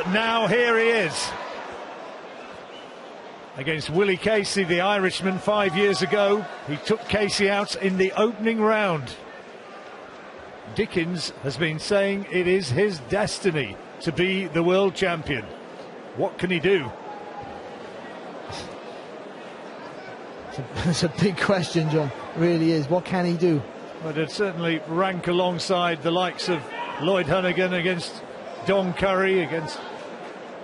But now here he is. Against Willie Casey, the Irishman, 5 years ago. He took Casey out in the opening round. Dickens has been saying it is his destiny to be the world champion. What can he do? It's a big question, John. It really is. What can he do? But it'd certainly rank alongside the likes of Lloyd Honeyghan against Don Curry, against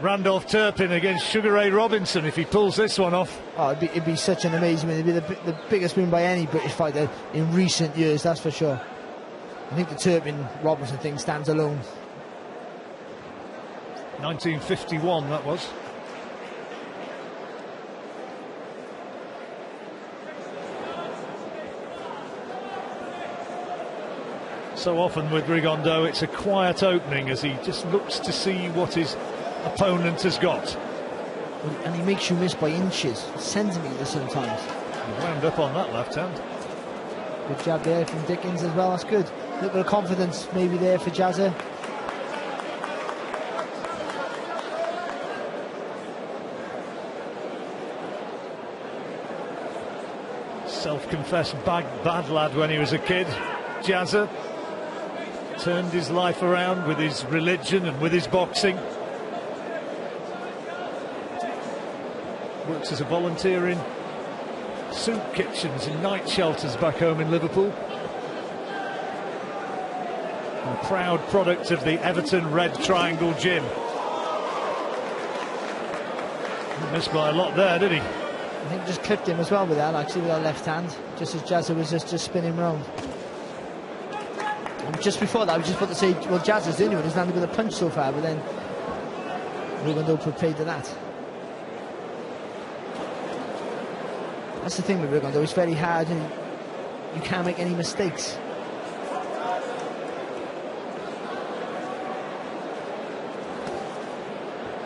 Randolph Turpin, against Sugar Ray Robinson, if he pulls this one off. Oh, it'd be such an amazing win. It'd be the biggest win by any British fighter in recent years, that's for sure. I think the Turpin-Robinson thing stands alone. 1951, that was. So often with Rigondeaux, it's a quiet opening as he just looks to see what his opponent has got. And he makes you miss by inches, centimetres sometimes. He wound up on that left hand. Good jab there from Dickens as well, that's good. A little bit of confidence maybe there for Jazza. Self-confessed bad lad when he was a kid. Jazza turned his life around with his religion and with his boxing. Works as a volunteer in soup kitchens and night shelters back home in Liverpool. A proud product of the Everton Red Triangle Gym. He missed by a lot there, did he? I think just clipped him as well with that, actually, with that left hand, just as Jazza was just spinning round. And just before that, I was just about to say, well, Jazza's the only one who's landed with a punch so far, but then Rigondeaux prepared to that. That's the thing with Rigondeaux, it's very hard and you can't make any mistakes.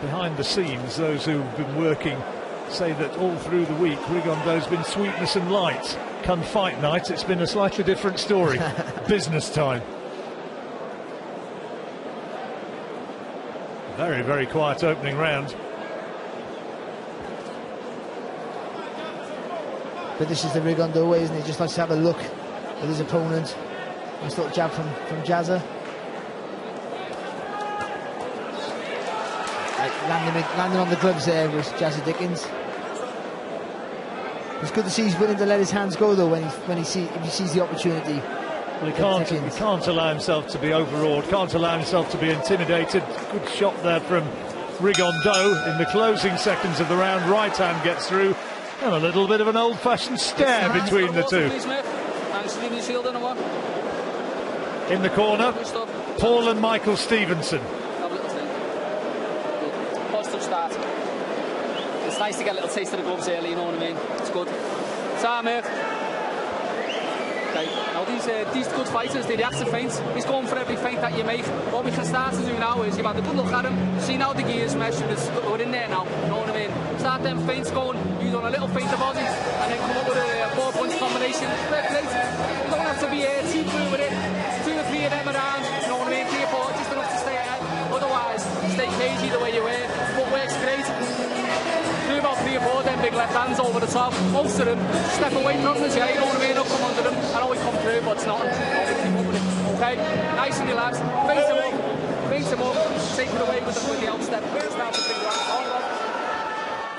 Behind the scenes, those who've been working say that all through the week Rigondeaux's been sweetness and light. Come fight night, it's been a slightly different story. Business time. Very, very quiet opening round. But this is the Rigondeaux way, isn't it? Just likes to have a look at his opponent. Nice little jab from Jazza. Landing on the gloves there was Jazza Dickens. It's good to see he's willing to let his hands go though if he sees the opportunity. Well, he can't allow himself to be overawed, can't allow himself to be intimidated. Good shot there from Rigondeaux in the closing seconds of the round. Right hand gets through, and a little bit of an old-fashioned stare between the two. In the corner, Paul and Michael Stevenson. Start. It's nice to get a little taste of the gloves early, you know what I mean? It's good. Time, mate. Okay, now these good fighters, they react to feints. He's going for every feint that you make. What we can start to do now is you've had a good look at him, see now the gears mesh, we're in there now, you know what I mean? Start them feints going, you done a little feint about it, and then come up with a 4-punch combination. Great. You don't have to be too blue with it. 2 or 3 of them around, you know what I mean? 3 or 4, just enough to stay ahead. Otherwise, stay cagey the way you were. Footwork's great. Do about 3 or 4 then big left hands over the top. Most of them step away from us, yeah, you know what I mean? They'll come under them. I know we come through, but it's not. Okay, nice and relaxed. Face him up, take it away with the outstep.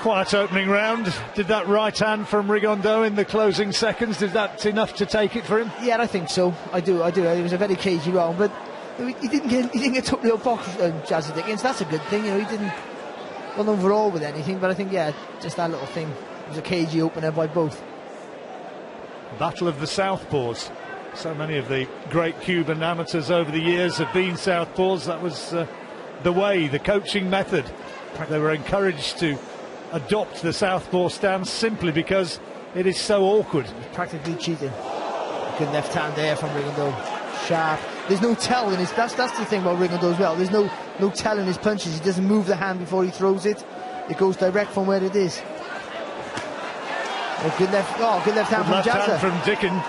Quiet opening round. Did that right hand from Rigondeaux in the closing seconds, did that enough to take it for him? Yeah, I think so. I do. It was a very cagey round, but he didn't get totally up box Jazza Dickens. That's a good thing, you know. He didn't run overall with anything, but I think, yeah, just that little thing. It was a cagey opener by both. Battle of the Southpaws. So many of the great Cuban amateurs over the years have been Southpaws. That was the way, the coaching method. They were encouraged to adopt the Southpaw stance simply because it is so awkward. Practically cheating. Good left hand there from Rigondeaux. Sharp. There's no telling his. That's the thing about Rigondeaux as well. There's no telling his punches. He doesn't move the hand before he throws it. It goes direct from where it is. Good left hand from Jazza. From Dickens.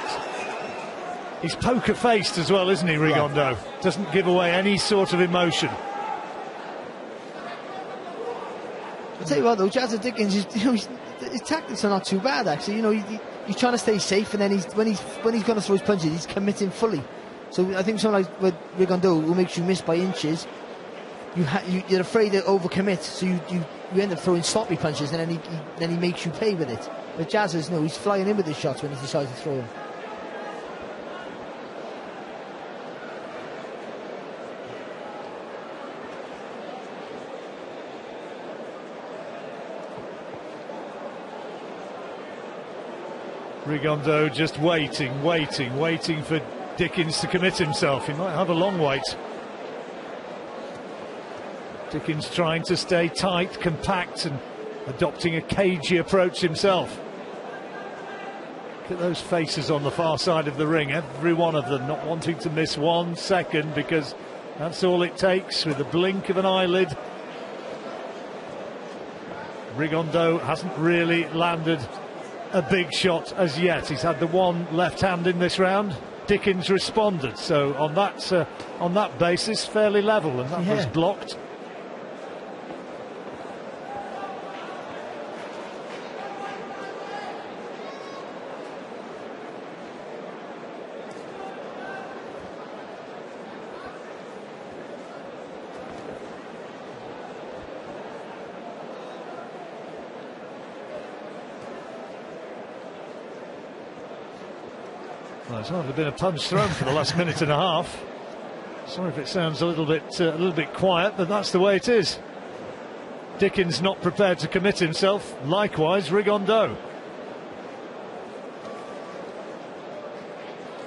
He's poker faced as well, isn't he, Rigondeaux? Yeah. Doesn't give away any sort of emotion. I'll tell you what though, Jazza Dickens, his tactics are not too bad actually. He's trying to stay safe, and then when he's going to throw his punches, he's committing fully. So I think someone like with Rigondeaux, who makes you miss by inches, you're afraid to overcommit, so you end up throwing sloppy punches, and then he makes you pay with it. But Jazza's, no, he's flying in with his shots when he decides to throw them. Rigondeaux just waiting for Dickens to commit himself. He might have a long wait. Dickens trying to stay tight, compact, and adopting a cagey approach himself. Look at those faces on the far side of the ring, every one of them not wanting to miss 1 second, because that's all it takes with the blink of an eyelid. Rigondeaux hasn't really landed a big shot as yet. He's had the one left hand in this round. Dickens responded, so on that basis fairly level, and that was blocked. Well, there's hardly been a punch thrown for the last minute and a half. Sorry if it sounds a little bit quiet, but that's the way it is. Dickens not prepared to commit himself. Likewise, Rigondeaux.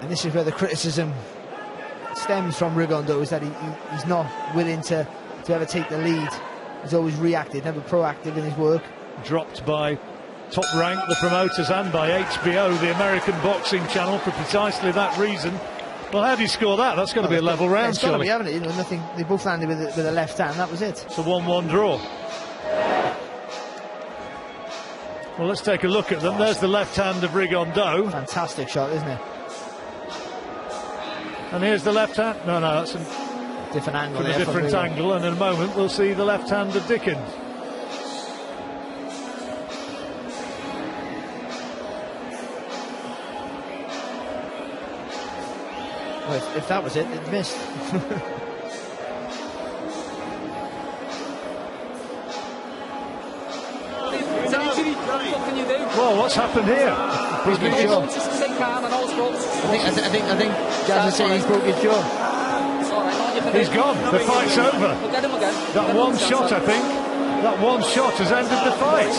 And this is where the criticism stems from Rigondeaux, is that he's not willing to ever take the lead. He's always reacted, never proactive in his work. Dropped by Top Rank, the promoters, and by HBO, the American boxing channel, for precisely that reason. Well, how do you score that? That's got to be a level round, it's got to be, surely. haven't it? Nothing. They both landed with a left hand. That was it. It's a 1-1 draw. Well, let's take a look at them. There's the left hand of Rigondeaux. Fantastic shot, isn't it? And here's the left hand. No, that's a different angle. from a different angle, and in a moment we'll see the left hand of Dickens. Well, if that was it, it missed. Well, what's happened here? Broke his jaw. I think Jazza saying he's broke his jaw. He's gone. The fight's over. That one shot, I think. That one shot has ended the fight.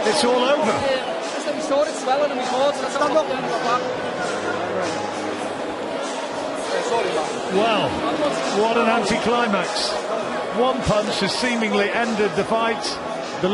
It's all over. Well, what an anticlimax. One punch has seemingly ended the fight. The